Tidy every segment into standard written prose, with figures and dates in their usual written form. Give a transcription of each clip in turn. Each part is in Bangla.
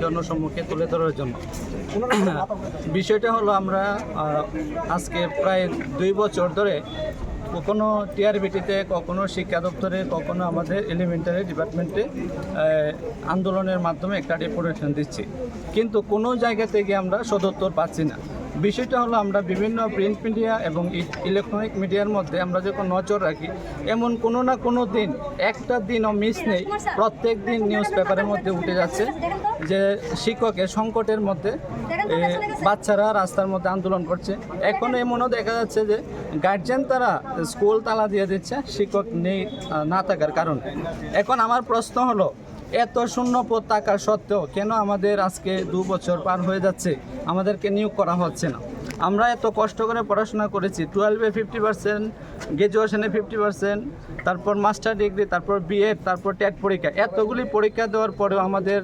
জনসম্মুখে তুলে ধরার জন্য বিষয়টা হলো আমরা আজকে প্রায় 2 বছর ধরে কখনো টিআরবিটিতে, কখনো শিক্ষা দপ্তরে, কখনো আমাদের এলিমেন্টারি ডিপার্টমেন্টে আন্দোলনের মাধ্যমে একটা ডেপুটেশন দিচ্ছি, কিন্তু কোনো জায়গা থেকে আমরা সদুত্তর পাচ্ছি না। বিষয়টা হলো আমরা বিভিন্ন প্রিন্ট মিডিয়া এবং ইলেকট্রনিক মিডিয়ার মধ্যে আমরা যখন নজর রাখি, এমন কোনো না কোনো দিন, একটা দিনও মিস নেই, প্রত্যেক দিন নিউজ পেপারের মধ্যে উঠে যাচ্ছে যে শিক্ষকের সংকটের মধ্যে বাচ্চারা রাস্তার মধ্যে আন্দোলন করছে। এখন এমনও দেখা যাচ্ছে যে গার্জিয়ান তারা স্কুল তালা দিয়ে দিচ্ছে শিক্ষক নেই না থাকার কারণে। এখন আমার প্রশ্ন হলো, এত শূন্য পদ থাকা সত্ত্বেও কেন আমাদের আজকে 2 বছর পার হয়ে যাচ্ছে আমাদেরকে নিয়োগ করা হচ্ছে না? আমরা এত কষ্ট করে পড়াশোনা করেছি, 12-এ 50%, গ্র্যাজুয়েশনে 50%, তারপর মাস্টার ডিগ্রি, তারপর বিএড, তারপর টেট পরীক্ষা, এতগুলি পরীক্ষা দেওয়ার পরেও আমাদের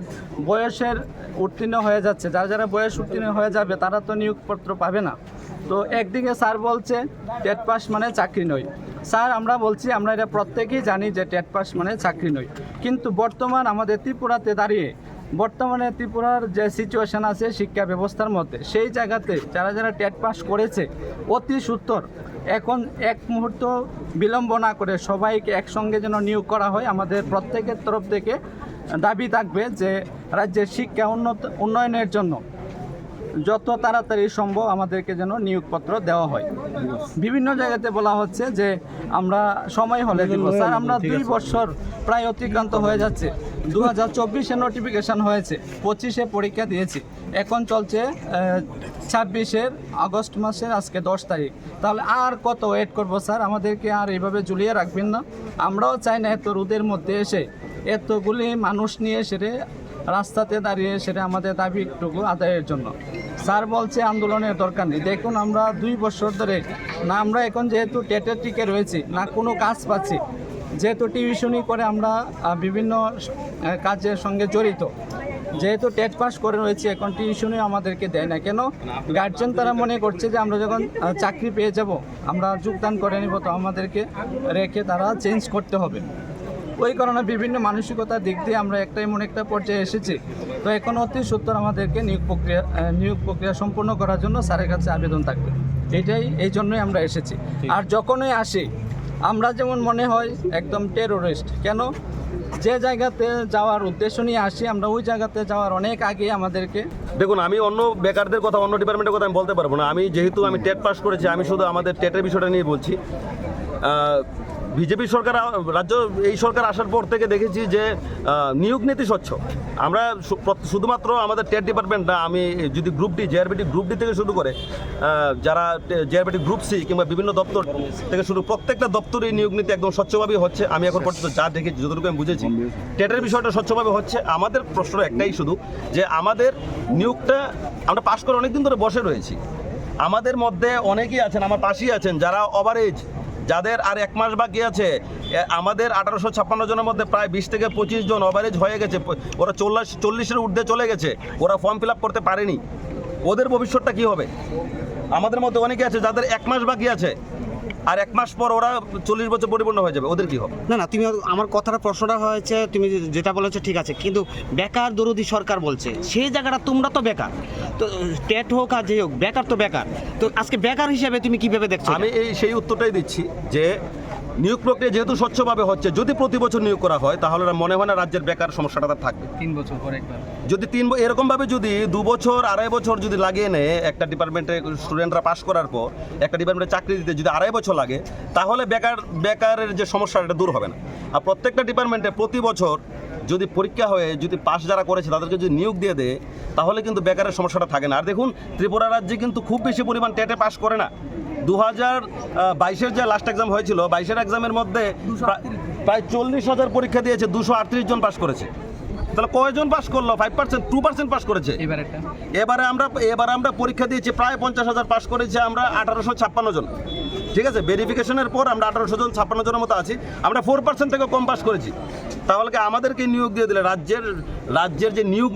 বয়সের উত্তীর্ণ হয়ে যাচ্ছে। যারা বয়স উত্তীর্ণ হয়ে যাবে তারা তো নিয়োগপত্র পাবে না। তো একদিকে স্যার বলছে টেট পাস মানে চাকরি নয়। স্যার, আমরা বলছি, আমরা এটা প্রত্যেকেই জানি যে টেট পাস মানে চাকরি নয়, কিন্তু বর্তমান আমাদের ত্রিপুরাতে দাঁড়িয়ে বর্তমানে ত্রিপুরার যে সিচুয়েশান আছে শিক্ষা ব্যবস্থার মধ্যে, সেই জায়গাতে যারা টেট পাস করেছে অতি সত্বর এখন এক মুহূর্ত বিলম্ব না করে সবাইকে একসঙ্গে যেন নিয়োগ করা হয়। আমাদের প্রত্যেকের তরফ থেকে দাবি থাকবে যে রাজ্যের শিক্ষা উন্নয়নের জন্য যত তাড়াতাড়ি সম্ভব আমাদেরকে যেন নিয়োগপত্র দেওয়া হয়। বিভিন্ন জায়গাতে বলা হচ্ছে যে আমরা সময় হলে দিব। স্যার, আমরা 2 বছর প্রায় অতিক্রান্ত হয়ে যাচ্ছে। 2024-এ নোটিফিকেশান হয়েছে, 25-এ পরীক্ষা দিয়েছি, এখন চলছে 26-এর আগস্ট মাসের আজকে 10 তারিখ। তাহলে আর কত ওয়েট করবো স্যার? আমাদেরকে আর এইভাবে ঝুলিয়ে রাখবেন না। আমরাও চাই না এত রোদের মধ্যে এসে এতগুলি মানুষ নিয়ে সেরে রাস্তাতে দাঁড়িয়ে সেটা আমাদের দাবিটুকু আদায়ের জন্য। স্যার বলছে আন্দোলনের দরকার নেই। দেখুন, আমরা 2 বছর ধরে না, আমরা এখন যেহেতু টেটের টিকে রয়েছি না, কোনো কাজ পাচ্ছি, যেহেতু টিউশনি করে আমরা বিভিন্ন কাজের সঙ্গে জড়িত, যেহেতু টেট পাস করে রয়েছি, এখন টিউশনি আমাদেরকে দেয় না। কেন? গার্জেন তারা মনে করছে যে আমরা যখন চাকরি পেয়ে যাব, আমরা যোগদান করে নিব, তো আমাদেরকে রেখে তারা চেঞ্জ করতে হবে। ওই কারণে বিভিন্ন মানসিকতার দিক দিয়ে আমরা এমন একটা পর্যায়ে এসেছি। তো এখন অতি সত্বর আমাদেরকে নিয়োগ প্রক্রিয়া সম্পূর্ণ করার জন্য স্যারের কাছে আবেদন থাকবে। এই জন্যই আমরা এসেছি। আর যখনই আসি আমরা যেমন মনে হয় একদম টেরোরিস্ট। কেন? যে জায়গাতে যাওয়ার উদ্দেশ্য নিয়ে আসি আমরা ওই জায়গাতে যাওয়ার অনেক আগে আমাদেরকে। দেখুন, আমি অন্য বেকারদের কথা, অন্য ডিপার্টমেন্টের কথা আমি বলতে পারবো না। যেহেতু আমি টেট পাস করেছি, আমি শুধু আমাদের টেটের বিষয়টা নিয়ে বলছি। বিজেপি সরকার, এই সরকার আসার পর থেকে দেখেছি যে নিয়োগ নীতি স্বচ্ছ। আমরা শুধুমাত্র আমাদের টেট ডিপার্টমেন্ট না, আমি যদি group D, JRBT group D থেকে শুরু করে যারা জেআরবিটি গ্রুপ সি কিংবা বিভিন্ন দপ্তর থেকে শুরু, প্রত্যেকটা দপ্তরেই নিয়োগ নীতি একদম স্বচ্ছভাবেই হচ্ছে। আমি এখন পর্যন্ত যা দেখেছি, যতটুকু আমি বুঝেছি, টেটের বিষয়টা স্বচ্ছভাবে হচ্ছে। আমাদের প্রশ্ন একটাই শুধু, যে আমাদের নিয়োগটা আমরা পাশ করে অনেকদিন ধরে বসে রয়েছি। আমাদের মধ্যে অনেকেই আছেন, আমার পাশেই আছেন, যারা ওভারেজ, যাদের আর 1 মাস বাকি আছে। আমাদের 1856 জনের মধ্যে প্রায় 20 থেকে 25 জন ওভারেজ হয়ে গেছে, ওরা 40-এর ঊর্ধ্বে চলে গেছে, ওরা ফর্ম ফিল আপ করতে পারেনি। ওদের ভবিষ্যৎটা কী হবে? আমাদের মধ্যে অনেকে আছে যাদের 1 মাস বাকি আছে, আর 1 মাস পর ওরা 40 বছর পরিপূর্ণ হয়ে যাবে, ওদের কি হবে? না, তুমি আমার কথাটা, প্রশ্নটা হয়েছে, তুমি যেটা বলেছো ঠিক আছে, কিন্তু বেকার দরদি সরকার বলছে সেই জায়গাটা তোমরা তো বেকার, তো টেট হোক আর যে হোক, বেকার তো বেকার। তো আজকে বেকার হিসেবে তুমি কিভাবে দেখছো? আমি সেই উত্তরটাই দিচ্ছি যে নিয়োগ প্রক্রিয়া যেহেতু স্বচ্ছভাবে হচ্ছে, যদি প্রতি বছর নিয়োগ করা হয় তাহলে মনে হয় না রাজ্যের বেকার সমস্যাটা তার থাকবে। 3 বছর পর একবার, যদি এরকমভাবে যদি 2 বছর 2.5 বছর যদি লাগিয়ে নেয় একটা ডিপার্টমেন্টে, স্টুডেন্টরা পাশ করার পর একটা ডিপার্টমেন্টে চাকরি দিতে যদি 2.5 বছর লাগে, তাহলে বেকারের যে সমস্যা এটা দূর হবে না। আর প্রত্যেকটা ডিপার্টমেন্টে প্রতি বছর যদি পরীক্ষা হয়ে যদি পাশ যারা করেছে তাদেরকে যদি নিয়োগ দিয়ে দেয়, তাহলে কিন্তু বেকারের সমস্যাটা থাকে না। আর দেখুন, ত্রিপুরা রাজ্যে কিন্তু খুব বেশি পরিমাণ টেটে পাশ করে না। 2022-এর যে লাস্ট এক্সাম হয়েছিল, 22-এর এক্সামের মধ্যে প্রায় 40,000 পরীক্ষা দিয়েছে, 238 জন পাশ করেছে। তাহলে কয়জন পাস করলো? 5%, 2% পাস করেছে। এবারে আমরা পরীক্ষা দিয়েছি, প্রায় 50,000 পাস করেছে আমরা 1856 জন। ঠিক আছে, ভেরিফিকেশনের পর আমরা 1856 জনের মতো আছি, আমরা 4% থেকে কম পাস করেছি। তাহলে কি আমাদেরকে নিয়োগ দিয়ে দিলে? রাজ্যের যে নিয়োগ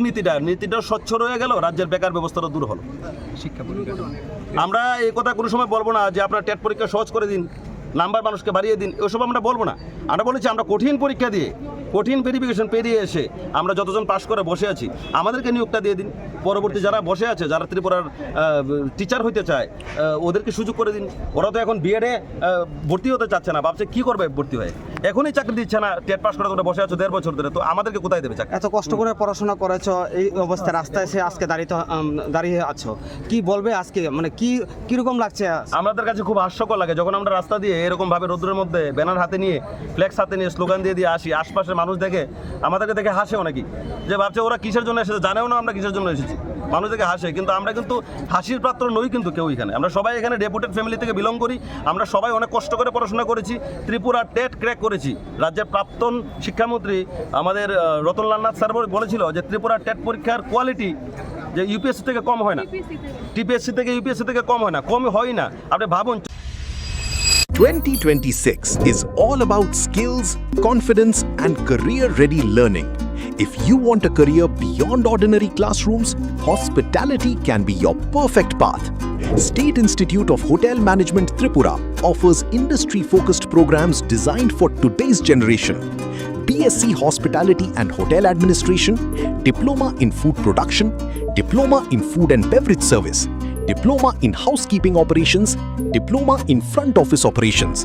নীতিটা স্বচ্ছ রয়ে গেল, রাজ্যের বেকার ব্যবস্থাটা দূর হলো। আমরা এই কথা কোনো সময় বলবো না যে আপনার টেট পরীক্ষা সহজ করে দিন, নাম্বার মানুষকে বাড়িয়ে দিন, ওসব আমরা বলবো না। আমরা বলেছি আমরা কঠিন পরীক্ষা দিয়ে, কঠিন ভেরিফিকেশন পেরিয়ে এসে আমরা যতজন পাস করে বসে আছি, আমাদেরকে নিয়োগটা দিয়ে দিন। পরবর্তী যারা বসে আছে, যারা ত্রিপুরার টিচার হইতে চায়, ওদেরকে সুযোগ করে দিন। ওরা তো এখন বিএডে ভর্তি হতে চাচ্ছে না, ভাবছে কী করবে ভর্তি হয়ে, এখনই চাকরি দিচ্ছে না। টেট পাস করে তোমরা বসে আছো 1.5 বছর ধরে, তো আমাদেরকে কোথায় দেবে চাকরি? এত কষ্ট করে পড়াশোনা করেছো, এই অবস্থায় রাস্তায় এসে আজকে দাঁড়িয়ে আছো, কি বলবে আজকে, মানে কিরকম লাগছে? আমাদের কাছে খুব হাস্যকর লাগে যখন আমরা রাস্তা দিয়ে এরকমভাবে রোদ্রের মধ্যে ব্যানার হাতে নিয়ে, ফ্লেক্স হাতে নিয়ে, স্লোগান দিয়ে আসি, আশপাশের মানুষ দেখে আমাদেরকে দেখে হাসে অনেকেই, যে ভাবছে ওরা কিসের জন্য এসেছে, জানেও না আমরা কিসের জন্য এসেছি। মানুষ দেখে হাসে, কিন্তু আমরা কিন্তু হাসির পাত্র নই কিন্তু কেউ এখানে। আমরা সবাই এখানে ডেপুটেড ফ্যামিলি থেকে বিলং করি, আমরা সবাই অনেক কষ্ট করে পড়াশোনা করেছি, ত্রিপুরা টেট ক্র্যাক করেছি। রাজ্যের প্রাক্তন শিক্ষামন্ত্রী আমাদের রতনলাল নাথ স্যার বলেছিল যে ত্রিপুরা টেট পরীক্ষার কোয়ালিটি যে ইউপিএসসি থেকে কম হয় না, টিপিএসসি থেকে ইউপিএসসি থেকে কম হয় না, কমই হয় না। আপনি ভাবুন, 2026 is all about skills, confidence, and career-ready learning. If you want a career beyond ordinary classrooms, hospitality can be your perfect path. State Institute of Hotel Management Tripura offers industry-focused programs designed for today's generation. BSc Hospitality and Hotel Administration, Diploma in Food Production, Diploma in Food and Beverage Service, Diploma in Housekeeping Operations, Diploma in Front Office Operations.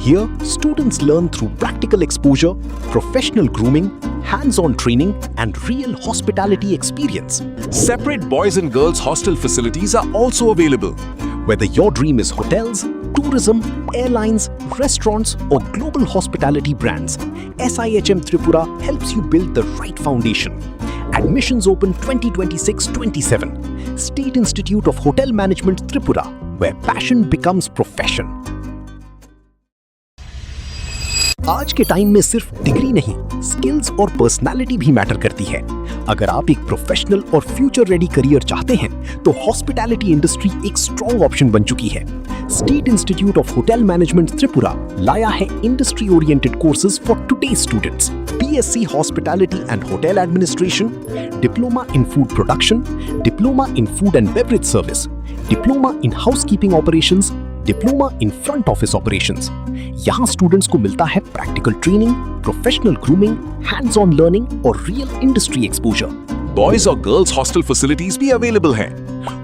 Here, students learn through practical exposure, professional grooming, hands-on training, and real hospitality experience. Separate boys and girls hostel facilities are also available. Whether your dream is hotels, tourism, airlines, restaurants, or global hospitality brands, SIHM Tripura helps you build the right foundation. Admissions open 2026-27. State Institute of Hotel Management Tripura, where passion becomes profession. आज के टाइम में सिर्फ डिग्री नहीं, स्किल्स और पर्सनालिटी भी मैटर करती है। अगर आप एक प्रोफेशनल और फ्यूचर रेडी करियर चाहते हैं, तो हॉस्पिटैलिटी इंडस्ट्री एक स्ट्रॉन्ग ऑप्शन बन चुकी है। State institute of hotel management Tripura लाया है industry oriented courses for today's students. BSc Hospitality and Hotel Administration, Diploma in Food Production, Diploma in Food and Beverage Service, Diploma in Housekeeping Operations, Diploma in Front Office Operations. यहाँ स्टूडेंट्स को मिलता है practical training, professional grooming, hands on learning और रियल इंडस्ट्री एक्सपोजर। Boys और girls hostel facilities भी available हैं।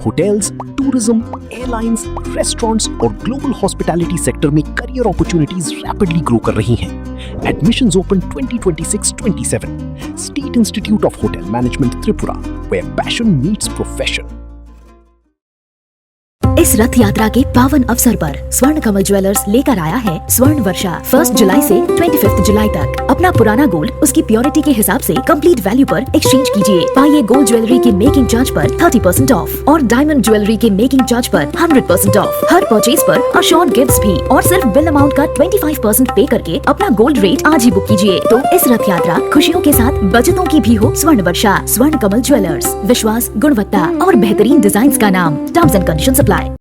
होटल्स, टूरिज्म, एयरलाइंस, रेस्टोरेंट्स और ग्लोबल हॉस्पिटैलिटी सेक्टर में करियर अपॉर्चुनिटीज रैपिडली ग्रो कर रही हैं। Admissions open 2026-27. State Institute of Hotel Management Tripura, where passion meets profession. इस रथ यात्रा के पावन अवसर पर स्वर्ण कमल ज्वेलर्स लेकर आया है स्वर्ण वर्षा। 1 जुलाई से 25 जुलाई तक अपना पुराना गोल्ड उसकी प्योरिटी के हिसाब से कंप्लीट वैल्यू पर एक्सचेंज कीजिए। पाइए गोल्ड ज्वेलरी के मेकिंग चार्ज पर 30% ऑफ और डायमंड ज्वेलरी के मेकिंग चार्ज पर 100% ऑफ। हर परचेज पर अशोर्ड गिफ्ट्स भी और सिर्फ बिल अमाउंट का 25% पे करके अपना गोल्ड रेट आज ही बुक कीजिए। तो इस रथ यात्रा खुशियों के साथ बचतों की भी हो स्वर्ण वर्षा। स्वर्ण कमल ज्वेलर्स, विश्वास, गुणवत्ता और बेहतरीन डिजाइन का नाम। Terms and conditions apply.